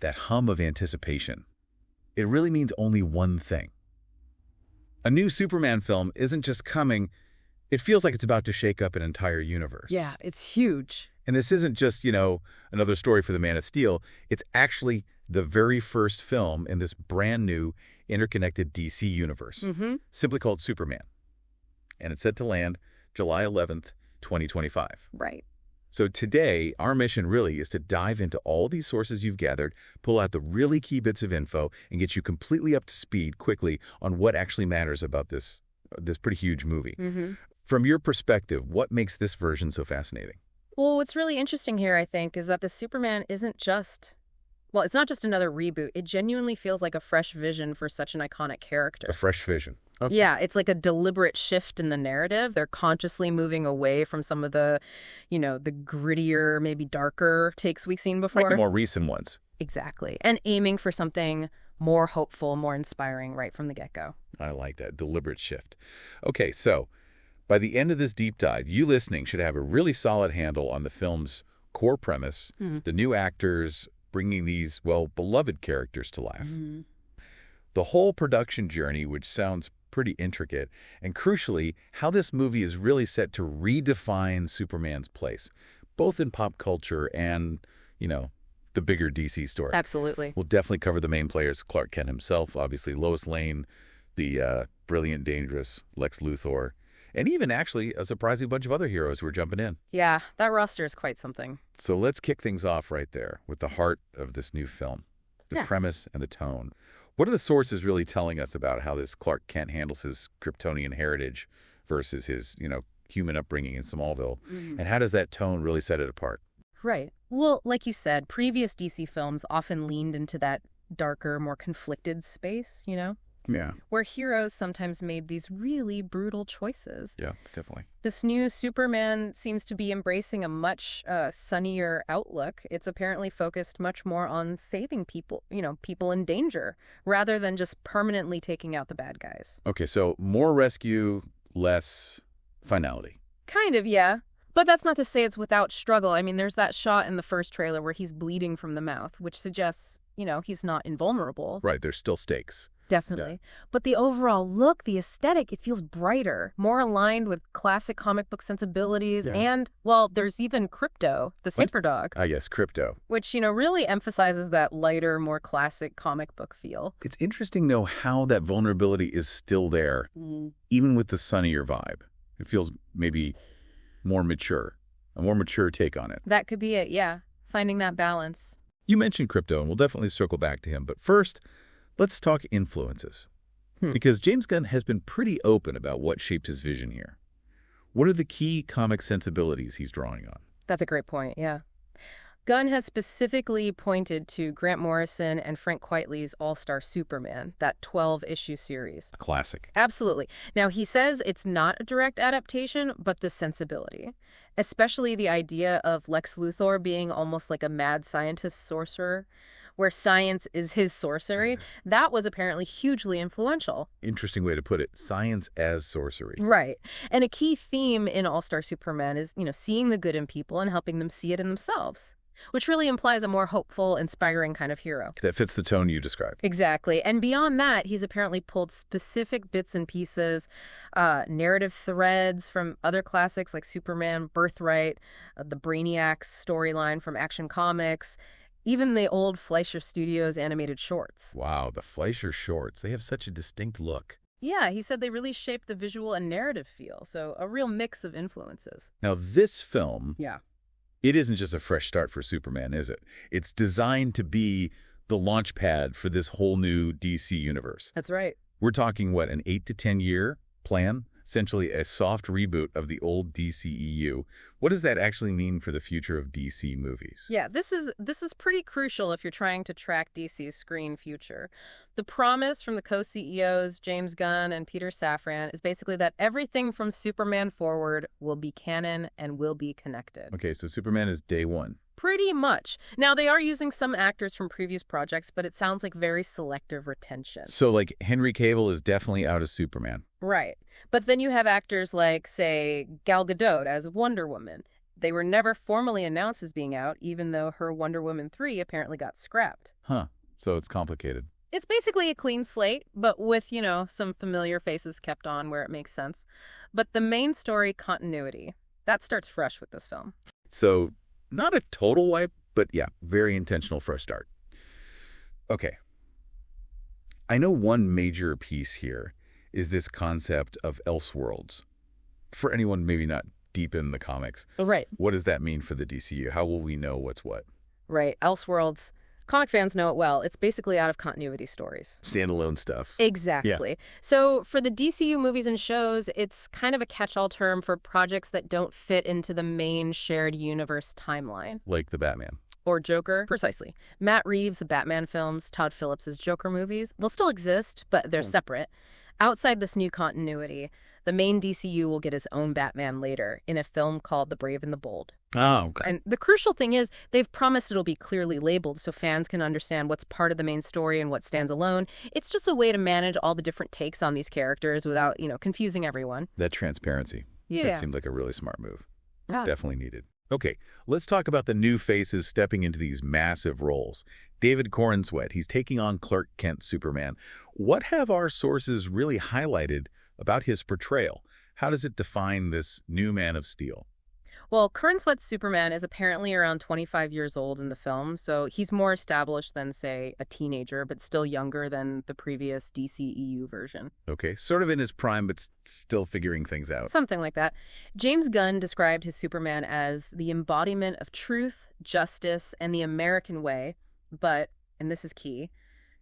that hum of anticipation. It really means only one thing. A new Superman film isn't just coming, it feels like it's about to shake up an entire universe. Yeah, it's huge. And this isn't just, another story for the Man of Steel. It's actually the very first film in this brand new interconnected DC universe, simply called Superman. And it's set to land July 11th, 2025. Right. So today, our mission really is to dive into all these sources you've gathered, pull out the really key bits of info, and get you completely up to speed quickly on what actually matters about this pretty huge movie. From your perspective, what makes this version so fascinating? Well, what's really interesting here, I think, is that the Superman isn't just... Well, it's not just another reboot. It genuinely feels like a fresh vision for such an iconic character. A fresh vision. Okay. Yeah, it's like a deliberate shift in the narrative. They're consciously moving away from some of the, the grittier, maybe darker takes we've seen before. Like the more recent ones. Exactly. And aiming for something more hopeful, more inspiring right from the get-go. I like that. Deliberate shift. Okay, so by the end of this deep dive, you listening should have a really solid handle on the film's core premise, the new actors bringing these, well, beloved characters to life. The whole production journey, which sounds pretty intricate, and crucially, how this movie is really set to redefine Superman's place, both in pop culture and, the bigger DC story. Absolutely. We'll definitely cover the main players, Clark Kent himself, obviously, Lois Lane, the brilliant, dangerous Lex Luthor, and even actually a surprising bunch of other heroes who are jumping in. Yeah, that roster is quite something. So let's kick things off right there with the heart of this new film, the premise and the tone. What are the sources really telling us about how this Clark Kent handles his Kryptonian heritage versus his, human upbringing in Smallville? And how does that tone really set it apart? Right. Well, like you said, previous DC films often leaned into that darker, more conflicted space, Yeah. Where heroes sometimes made these really brutal choices. Yeah, definitely. This new Superman seems to be embracing a much sunnier outlook. It's apparently focused much more on saving people, people in danger, rather than just permanently taking out the bad guys. Okay, so more rescue, less finality. Kind of, yeah. But that's not to say it's without struggle. I mean, there's that shot in the first trailer where he's bleeding from the mouth, which suggests, he's not invulnerable. Right, there's still stakes. Definitely. Yeah. But the overall look, the aesthetic, it feels brighter, more aligned with classic comic book sensibilities. Yeah. And, well, there's even Krypto, the superdog. Yes, Krypto. Which, really emphasizes that lighter, more classic comic book feel. It's interesting, though, how that vulnerability is still there, even with the sunnier vibe. It feels maybe more mature, a more mature take on it. That could be it, yeah. Finding that balance. You mentioned Krypto, and we'll definitely circle back to him. But first, let's talk influences. Because James Gunn has been pretty open about what shaped his vision here. What are the key comic sensibilities he's drawing on? That's a great point, yeah. Gunn has specifically pointed to Grant Morrison and Frank Quitely's All-Star Superman, that 12-issue series. A classic. Absolutely. Now, he says it's not a direct adaptation, but the sensibility. Especially the idea of Lex Luthor being almost like a mad scientist sorcerer, where science is his sorcery. That was apparently hugely influential. Interesting way to put it. Science as sorcery. Right. And a key theme in All-Star Superman is, seeing the good in people and helping them see it in themselves, which really implies a more hopeful, inspiring kind of hero. That fits the tone you described. Exactly. And beyond that, he's apparently pulled specific bits and pieces, narrative threads from other classics like Superman, Birthright, the Brainiacs storyline from Action Comics, even the old Fleischer Studios animated shorts. Wow, the Fleischer shorts. They have such a distinct look. Yeah, he said they really shaped the visual and narrative feel, so a real mix of influences. Now, this film, yeah, it isn't just a fresh start for Superman, is it? It's designed to be the launch pad for this whole new DC universe. That's right. We're talking, what, an 8 to 10 year plan? Essentially a soft reboot of the old DCEU. What does that actually mean for the future of DC movies? Yeah, this is pretty crucial if you're trying to track DC's screen future. The promise from the co-CEOs, James Gunn and Peter Safran, is basically that everything from Superman forward will be canon and will be connected. Okay, so Superman is day one. Pretty much. Now, they are using some actors from previous projects, but it sounds like very selective retention. So, like, Henry Cavill is definitely out as Superman. Right. But then you have actors like, say, Gal Gadot as Wonder Woman. They were never formally announced as being out, even though her Wonder Woman 3 apparently got scrapped. Huh. So it's complicated. It's basically a clean slate, but with, some familiar faces kept on where it makes sense. But the main story continuity, that starts fresh with this film. So not a total wipe, but yeah, very intentional for a start. Okay. I know one major piece here is this concept of Elseworlds. For anyone maybe not deep in the comics, Right. what does that mean for the DCU? How will we know what's what? Right. Elseworlds. Comic fans know it well. It's basically out of continuity stories. Standalone stuff. Exactly. Yeah. So for the DCU movies and shows, it's kind of a catch-all term for projects that don't fit into the main shared universe timeline. Like the Batman. Or Joker. Precisely. Matt Reeves, the Batman films, Todd Phillips' Joker movies, they'll still exist, but they're separate. Outside this new continuity, the main DCU will get his own Batman later in a film called The Brave and the Bold. Oh, okay. And the crucial thing is they've promised it'll be clearly labeled so fans can understand what's part of the main story and what stands alone. It's just a way to manage all the different takes on these characters without, confusing everyone. That transparency. Yeah. That seemed like a really smart move. Yeah. Definitely needed. Okay, let's talk about the new faces stepping into these massive roles. David Corenswet, he's taking on Clark Kent's Superman. What have our sources really highlighted about his portrayal? How does it define this new Man of Steel? Well, Corenswet's Superman is apparently around 25 years old in the film, so he's more established than, say, a teenager, but still younger than the previous DCEU version. Okay, sort of in his prime, but still figuring things out. Something like that. James Gunn described his Superman as the embodiment of truth, justice, and the American way, but, and this is key,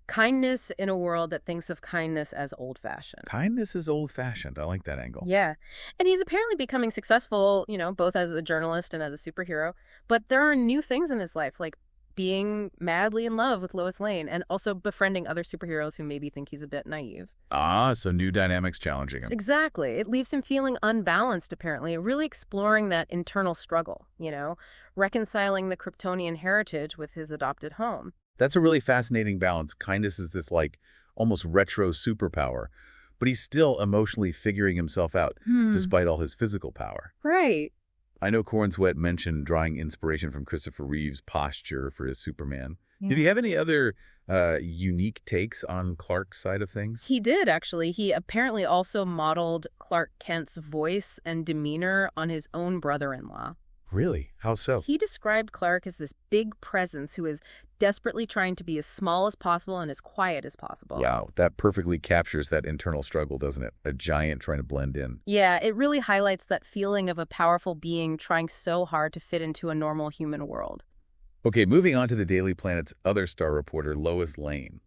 kindness in a world that thinks of kindness as old-fashioned. Kindness is old-fashioned. I like that angle. Yeah. And he's apparently becoming successful, both as a journalist and as a superhero. But there are new things in his life, like being madly in love with Lois Lane and also befriending other superheroes who maybe think he's a bit naive. Ah, so new dynamics challenging him. Exactly. It leaves him feeling unbalanced, apparently, really exploring that internal struggle, reconciling the Kryptonian heritage with his adopted home. That's a really fascinating balance. Kindness is this, almost retro superpower, but he's still emotionally figuring himself out despite all his physical power. Right. I know Corenswet mentioned drawing inspiration from Christopher Reeve's posture for his Superman. Yeah. Did he have any other unique takes on Clark's side of things? He did, actually. He apparently also modeled Clark Kent's voice and demeanor on his own brother-in-law. Really? How so? He described Clark as this big presence who is desperately trying to be as small as possible and as quiet as possible. Wow, that perfectly captures that internal struggle, doesn't it? A giant trying to blend in. Yeah, it really highlights that feeling of a powerful being trying so hard to fit into a normal human world. Okay, moving on to the Daily Planet's other star reporter, Lois Lane,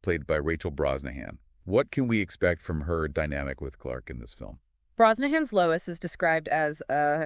played by Rachel Brosnahan. What can we expect from her dynamic with Clark in this film? Brosnahan's Lois is described as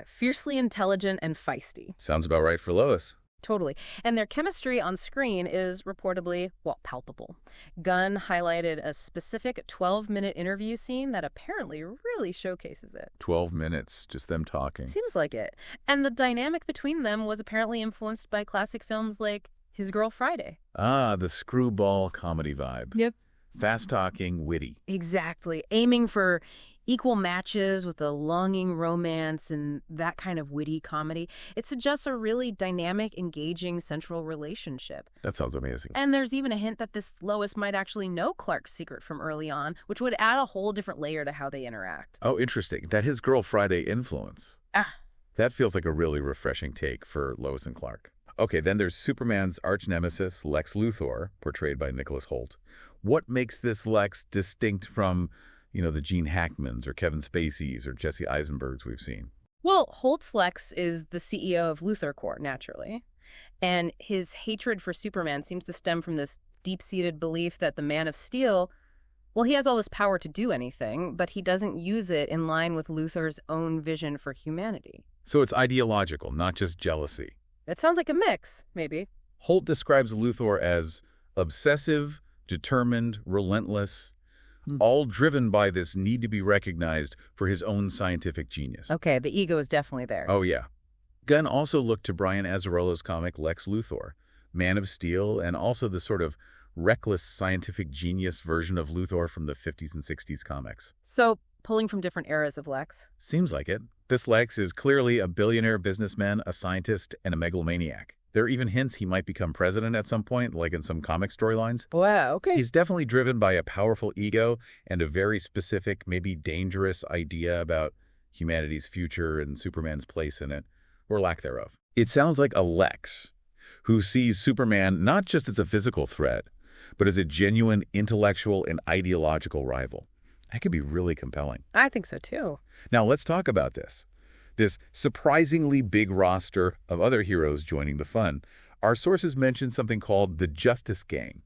fiercely intelligent and feisty. Sounds about right for Lois. Totally. And their chemistry on screen is reportedly, palpable. Gunn highlighted a specific 12-minute interview scene that apparently really showcases it. 12 minutes, just them talking. Seems like it. And the dynamic between them was apparently influenced by classic films like His Girl Friday. Ah, the screwball comedy vibe. Yep. Fast-talking, witty. Exactly. Aiming for equal matches with a longing romance and that kind of witty comedy. It suggests a really dynamic, engaging central relationship. That sounds amazing. And there's even a hint that this Lois might actually know Clark's secret from early on, which would add a whole different layer to how they interact. Oh, interesting. That His Girl Friday influence. That feels like a really refreshing take for Lois and Clark. Okay, then there's Superman's arch-nemesis, Lex Luthor, portrayed by Nicholas Hoult. What makes this Lex distinct from the Gene Hackmans or Kevin Spaceys or Jesse Eisenbergs we've seen? Well, Hoult's Lex is the CEO of Luthor Corp, naturally. And his hatred for Superman seems to stem from this deep-seated belief that the Man of Steel, he has all this power to do anything, but he doesn't use it in line with Luthor's own vision for humanity. So it's ideological, not just jealousy. It sounds like a mix, maybe. Hoult describes Luthor as obsessive, determined, relentless, all driven by this need to be recognized for his own scientific genius. Okay, the ego is definitely there. Oh, yeah. Gunn also looked to Brian Azzarello's comic Lex Luthor, Man of Steel, and also the sort of reckless scientific genius version of Luthor from the 50s and 60s comics. So, pulling from different eras of Lex? Seems like it. This Lex is clearly a billionaire businessman, a scientist, and a megalomaniac. There are even hints he might become president at some point, like in some comic storylines. Wow, okay. He's definitely driven by a powerful ego and a very specific, maybe dangerous idea about humanity's future and Superman's place in it, or lack thereof. It sounds like a Lex who sees Superman not just as a physical threat, but as a genuine intellectual and ideological rival. That could be really compelling. I think so, too. Now, let's talk about this. This surprisingly big roster of other heroes joining the fun. Our sources mention something called the Justice Gang,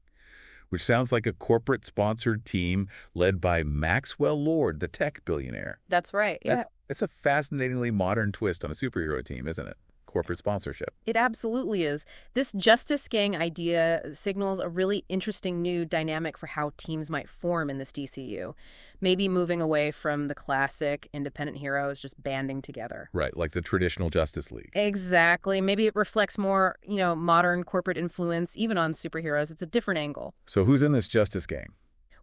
which sounds like a corporate-sponsored team led by Maxwell Lord, the tech billionaire. That's right, yeah. That's a fascinatingly modern twist on a superhero team, isn't it? Corporate sponsorship. It absolutely is. This Justice Gang idea signals a really interesting new dynamic for how teams might form in this DCU. Maybe moving away from the classic independent heroes just banding together. Right, like the traditional Justice League. Exactly. Maybe it reflects more, modern corporate influence, even on superheroes. It's a different angle. So who's in this Justice Gang?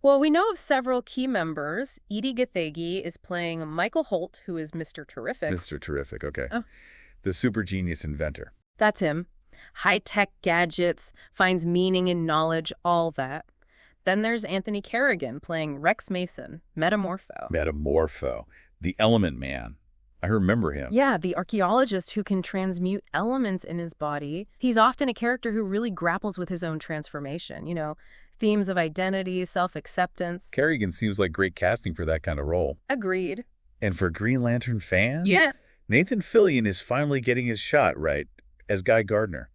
Well, we know of several key members. Gathegi is playing Michael Hoult, who is Mr. Terrific. Mr. Terrific, okay. Oh. The super genius inventor. That's him. High-tech gadgets, finds meaning in knowledge, all that. Then there's Anthony Carrigan playing Rex Mason, Metamorpho. Metamorpho, the Element Man. I remember him. Yeah, the archaeologist who can transmute elements in his body. He's often a character who really grapples with his own transformation, themes of identity, self-acceptance. Carrigan seems like great casting for that kind of role. Agreed. And for Green Lantern fans? Yes. Nathan Fillion is finally getting his shot, right, as Guy Gardner.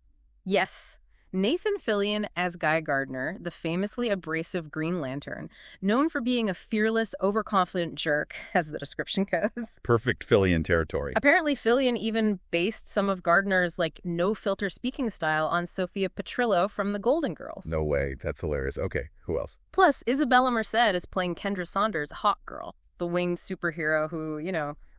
Yes. Nathan Fillion as Guy Gardner, the famously abrasive Green Lantern, known for being a fearless, overconfident jerk, as the description goes. Perfect Fillion territory. Apparently, Fillion even based some of Gardner's, no-filter speaking style on Sophia Petrillo from The Golden Girls. No way. That's hilarious. Okay, who else? Plus, Isabela Merced is playing Kendra Saunders, Hawk Girl, the winged superhero who,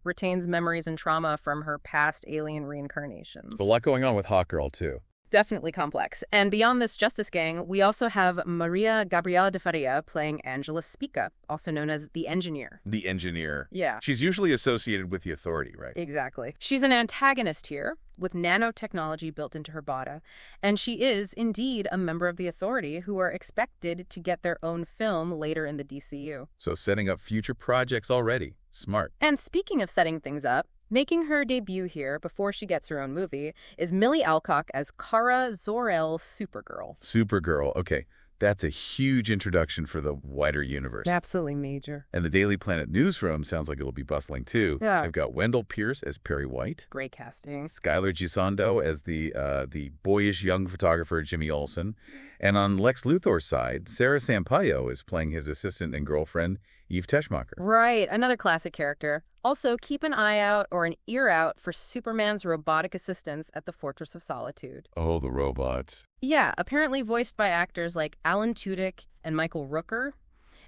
retains memories and trauma from her past alien reincarnations. There's a lot going on with Hawk Girl, too. Definitely complex. And beyond this Justice Gang, we also have Maria Gabriela de Faria playing Angela Spica, also known as the Engineer. The Engineer. Yeah. She's usually associated with the Authority, right? Exactly. She's an antagonist here, with nanotechnology built into her body, and she is indeed a member of the Authority who are expected to get their own film later in the DCU. So setting up future projects already. Smart. And speaking of setting things up, making her debut here before she gets her own movie is Millie Alcock as Kara Zor-El Supergirl. Supergirl. Okay, that's a huge introduction for the wider universe. Absolutely major. And the Daily Planet newsroom sounds like it'll be bustling, too. Yeah. I've got Wendell Pierce as Perry White. Great casting. Skyler Gisondo as the boyish young photographer Jimmy Olsen. And on Lex Luthor's side, Sarah Sampaio is playing his assistant and girlfriend, Eve Teschmacher. Right, another classic character. Also, keep an eye out or an ear out for Superman's robotic assistants at the Fortress of Solitude. Oh, the robots. Yeah, apparently voiced by actors like Alan Tudyk and Michael Rooker,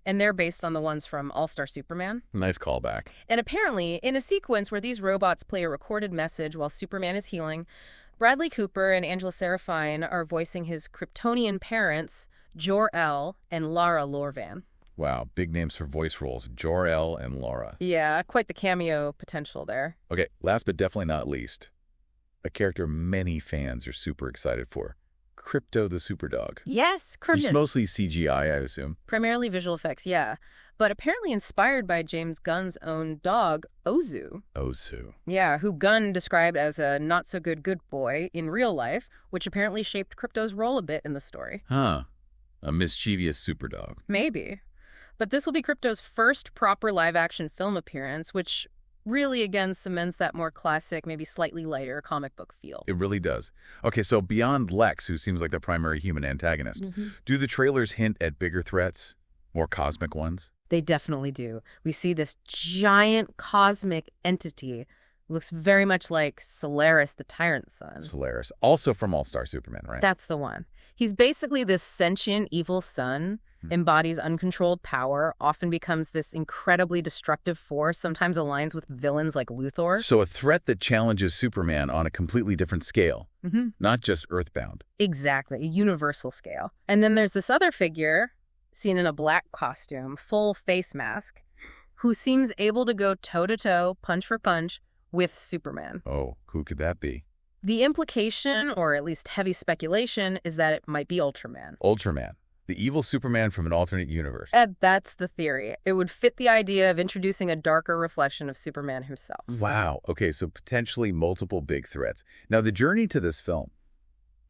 and they're based on the ones from All-Star Superman. Nice callback. And apparently, in a sequence where these robots play a recorded message while Superman is healing, Bradley Cooper and Angela Sarafine are voicing his Kryptonian parents, Jor-El and Lara Lorvan. Wow, big names for voice roles, Jor-El and Laura. Yeah, quite the cameo potential there. Okay, last but definitely not least, a character many fans are super excited for, Krypto the Superdog. Yes, He's mostly CGI, I assume. Primarily visual effects, yeah. But apparently inspired by James Gunn's own dog, Ozu. Ozu. Yeah, who Gunn described as a not-so-good good boy in real life, which apparently shaped Krypto's role a bit in the story. Huh. A mischievous superdog. Maybe. But this will be Krypto's first proper live-action film appearance, which really, again, cements that more classic, maybe slightly lighter comic book feel. It really does. Okay, so beyond Lex, who seems like the primary human antagonist, do the trailers hint at bigger threats, more cosmic ones? They definitely do. We see this giant cosmic entity. Looks very much like Solaris, the Tyrant Son. Solaris, also from All-Star Superman, right? That's the one. He's basically this sentient evil son, embodies uncontrolled power, often becomes this incredibly destructive force, sometimes aligns with villains like Luthor. So a threat that challenges Superman on a completely different scale, not just earthbound. Exactly, a universal scale. And then there's this other figure, seen in a black costume, full face mask, who seems able to go toe-to-toe, punch for punch, with Superman. Oh, who could that be? The implication, or at least heavy speculation, is that it might be Ultraman. Ultraman, the evil Superman from an alternate universe. That's the theory. It would fit the idea of introducing a darker reflection of Superman himself. Wow. Okay, so potentially multiple big threats. Now, the journey to this film,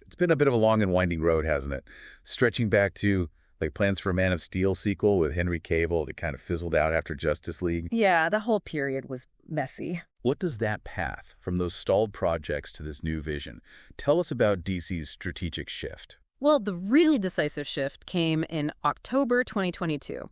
it's been a bit of a long and winding road, hasn't it? Stretching back to like plans for a Man of Steel sequel with Henry Cavill that kind of fizzled out after Justice League. Yeah, the whole period was messy. What does that path from those stalled projects to this new vision tell us about DC's strategic shift? Well, the really decisive shift came in October 2022.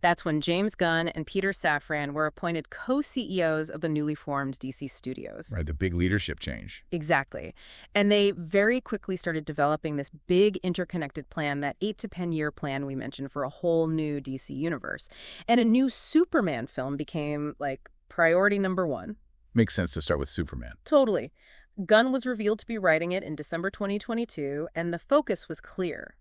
That's when James Gunn and Peter Safran were appointed co-CEOs of the newly formed DC Studios. Right, the big leadership change. Exactly. And they very quickly started developing this big interconnected plan, that 8 to 10-year plan we mentioned, for a whole new DC universe. And a new Superman film became, like, priority number one. Makes sense to start with Superman. Totally. Gunn was revealed to be writing it in December 2022, and the focus was clear.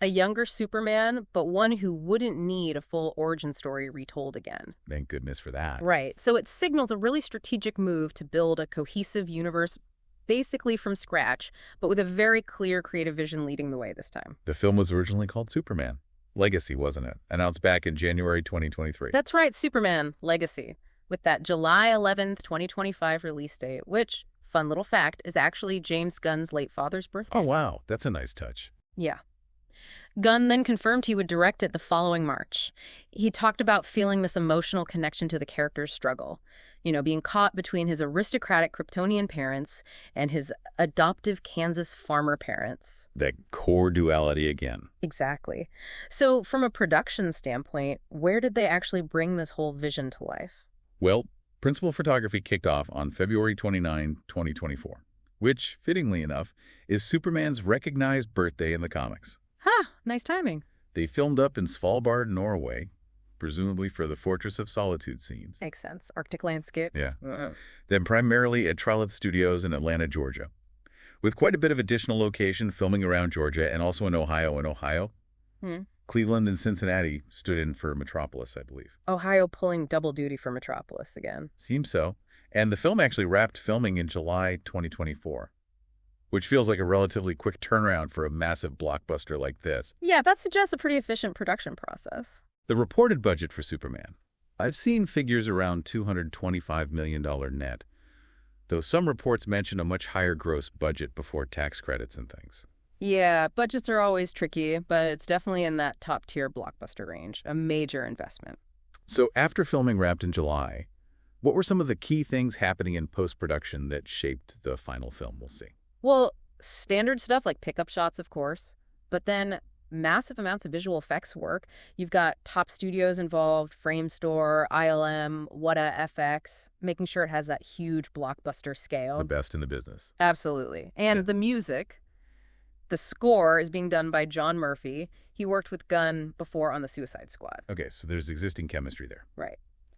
A younger Superman, but one who wouldn't need a full origin story retold again. Thank goodness for that. Right. So it signals a really strategic move to build a cohesive universe basically from scratch, but with a very clear creative vision leading the way this time. The film was originally called Superman. Legacy, wasn't it? Announced back in January 2023. That's right, Superman Legacy, with that July 11th, 2025 release date, which, fun little fact, is actually James Gunn's late father's birthday. Oh, wow. That's a nice touch. Yeah. Gunn then confirmed he would direct it the following March. He talked about feeling this emotional connection to the character's struggle, being caught between his aristocratic Kryptonian parents and his adoptive Kansas farmer parents. That core duality again. Exactly. So from a production standpoint, where did they actually bring this whole vision to life? Well, principal photography kicked off on February 29, 2024, which, fittingly enough, is Superman's recognized birthday in the comics. Nice timing. They filmed up in Svalbard, Norway, presumably for the Fortress of Solitude scenes. Makes sense. Arctic landscape. Yeah. Then primarily at Trilith Studios in Atlanta, Georgia, with quite a bit of additional location filming around Georgia and also in Ohio. Cleveland and Cincinnati stood in for Metropolis, I believe. Ohio pulling double duty for Metropolis again. Seems so. And the film actually wrapped filming in July 2024. Which feels like a relatively quick turnaround for a massive blockbuster like this. Yeah, that suggests a pretty efficient production process. The reported budget for Superman. I've seen figures around $225 million net, though some reports mention a much higher gross budget before tax credits and things. Yeah, budgets are always tricky, but it's definitely in that top-tier blockbuster range, a major investment. So after filming wrapped in July, what were some of the key things happening in post-production that shaped the final film? We'll see. Well, standard stuff like pickup shots, of course, but then massive amounts of visual effects work. You've got top studios involved, Framestore, ILM, Weta FX, making sure it has that huge blockbuster scale. The best in the business. Absolutely. And the music, the score is being done by John Murphy. He worked with Gunn before on the Suicide Squad. Okay, so there's existing chemistry there. Right.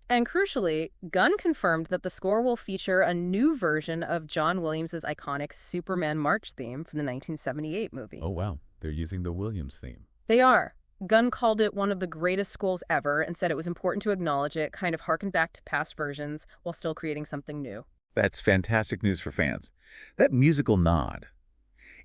And crucially, Gunn confirmed that the score will feature a new version of John Williams' iconic Superman March theme from the 1978 movie. Oh, wow. They're using the Williams theme. They are. Gunn called it one of the greatest scores ever and said it was important to acknowledge it, kind of harken back to past versions while still creating something new. That's fantastic news for fans. That musical nod,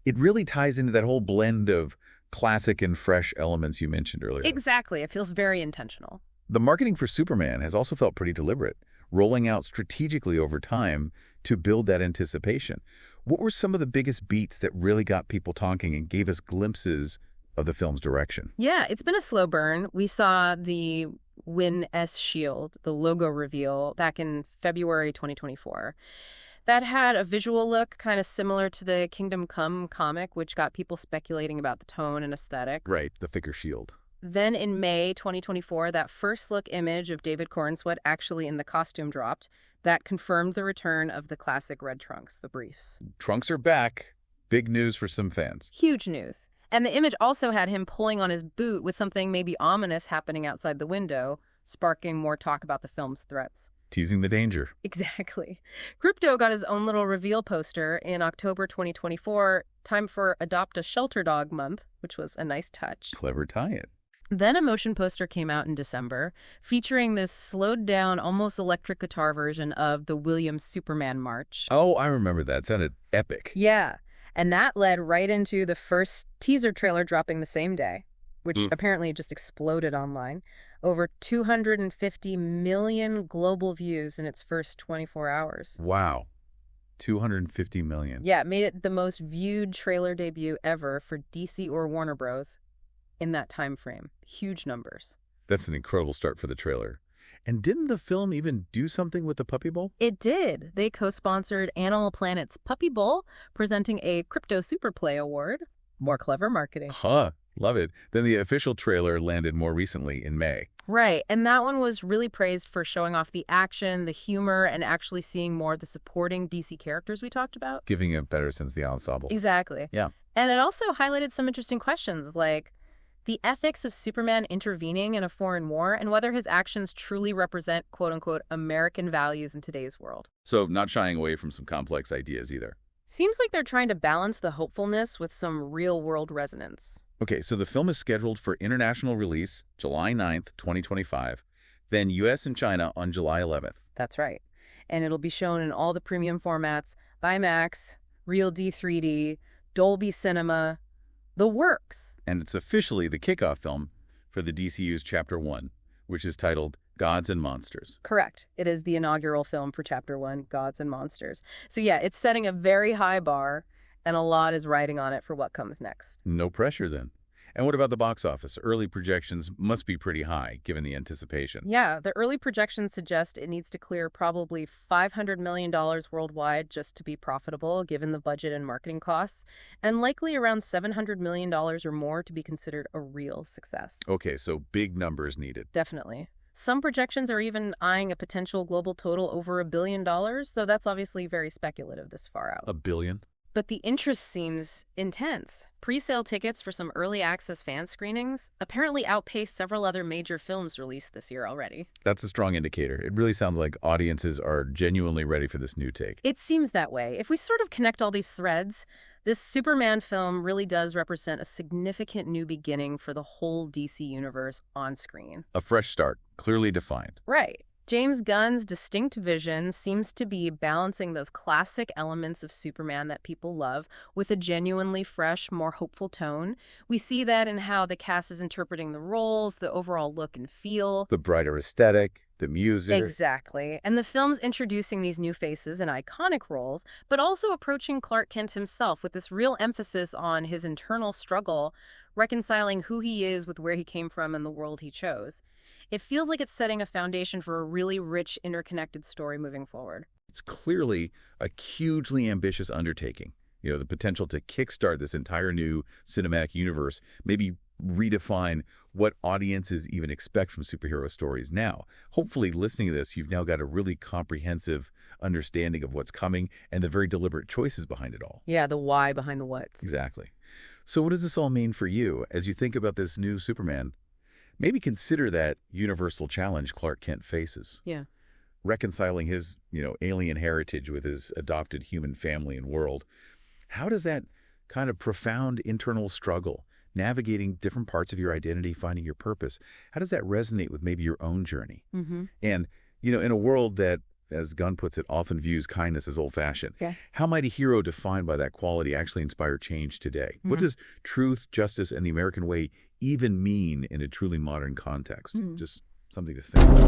it really ties into that whole blend of classic and fresh elements you mentioned earlier. Exactly. It feels very intentional. The marketing for Superman has also felt pretty deliberate, rolling out strategically over time to build that anticipation. What were some of the biggest beats that really got people talking and gave us glimpses of the film's direction? Yeah, it's been a slow burn. We saw the Win S shield, the logo reveal, back in February 2024. That had a visual look kind of similar to the Kingdom Come comic, which got people speculating about the tone and aesthetic. Right, the thicker shield. Then in May 2024, that first look image of David Corenswet actually in the costume dropped. That confirmed the return of the classic red trunks, the briefs. Trunks are back. Big news for some fans. Huge news. And the image also had him pulling on his boot with something maybe ominous happening outside the window, sparking more talk about the film's threats. Teasing the danger. Exactly. Krypto got his own little reveal poster in October 2024, time for Adopt a Shelter Dog Month, which was a nice touch. Clever tie-in. Then a motion poster came out in December, featuring this slowed-down, almost electric guitar version of the Williams Superman March. Oh, I remember that. It sounded epic. Yeah, and that led right into the first teaser trailer dropping the same day, which apparently just exploded online. Over 250 million global views in its first 24 hours. Wow. 250 million. Yeah, it made it the most viewed trailer debut ever for DC or Warner Bros. In that time frame. Huge numbers. That's an incredible start for the trailer. And didn't the film even do something with the Puppy Bowl? It did. They co-sponsored Animal Planet's Puppy Bowl, presenting a Crypto Super Play Award. More clever marketing. Huh. Love it. Then the official trailer landed more recently in May. Right, and that one was really praised for showing off the action, the humor, and actually seeing more of the supporting DC characters we talked about. Giving a better sense of the ensemble. Exactly. Yeah. And it also highlighted some interesting questions, like the ethics of Superman intervening in a foreign war and whether his actions truly represent, quote-unquote, American values in today's world. So not shying away from some complex ideas either. Seems like they're trying to balance the hopefulness with some real-world resonance. Okay, so the film is scheduled for international release July 9th, 2025, then U.S. and China on July 11th. That's right. And it'll be shown in all the premium formats, IMAX, Real D 3D, Dolby Cinema, the works. And it's officially the kickoff film for the DCU's Chapter 1, which is titled Gods and Monsters. Correct. It is the inaugural film for Chapter 1, Gods and Monsters. So yeah, it's setting a very high bar, and a lot is riding on it for what comes next. No pressure then. And what about the box office? Early projections must be pretty high, given the anticipation. Yeah, the early projections suggest it needs to clear probably $500 million worldwide just to be profitable, given the budget and marketing costs, and likely around $700 million or more to be considered a real success. Okay, so big numbers needed. Definitely. Some projections are even eyeing a potential global total over $1 billion, though that's obviously very speculative this far out. $1 billion? But the interest seems intense. Pre-sale tickets for some early access fan screenings apparently outpaced several other major films released this year already. That's a strong indicator. It really sounds like audiences are genuinely ready for this new take. It seems that way. If we sort of connect all these threads, this Superman film really does represent a significant new beginning for the whole DC universe on screen. A fresh start, clearly defined. Right. James Gunn's distinct vision seems to be balancing those classic elements of Superman that people love with a genuinely fresh, more hopeful tone. We see that in how the cast is interpreting the roles, the overall look and feel. The brighter aesthetic, the music. Exactly. And the film's introducing these new faces in iconic roles, but also approaching Clark Kent himself with this real emphasis on his internal struggle, reconciling who he is with where he came from and the world he chose. It feels like it's setting a foundation for a really rich, interconnected story moving forward. It's clearly a hugely ambitious undertaking. You know, the potential to kickstart this entire new cinematic universe, maybe redefine what audiences even expect from superhero stories now. Hopefully, listening to this, you've now got a really comprehensive understanding of what's coming and the very deliberate choices behind it all. Yeah, the why behind the what's. Exactly. So what does this all mean for you as you think about this new Superman? Maybe consider that universal challenge Clark Kent faces. Yeah. Reconciling his, alien heritage with his adopted human family and world. How does that kind of profound internal struggle, navigating different parts of your identity, finding your purpose, how does that resonate with maybe your own journey? Mm-hmm. And, in a world that, as Gunn puts it, often views kindness as old-fashioned, how might a hero defined by that quality actually inspire change today? What does truth, justice, and the American way even mean in a truly modern context? Just something to think about.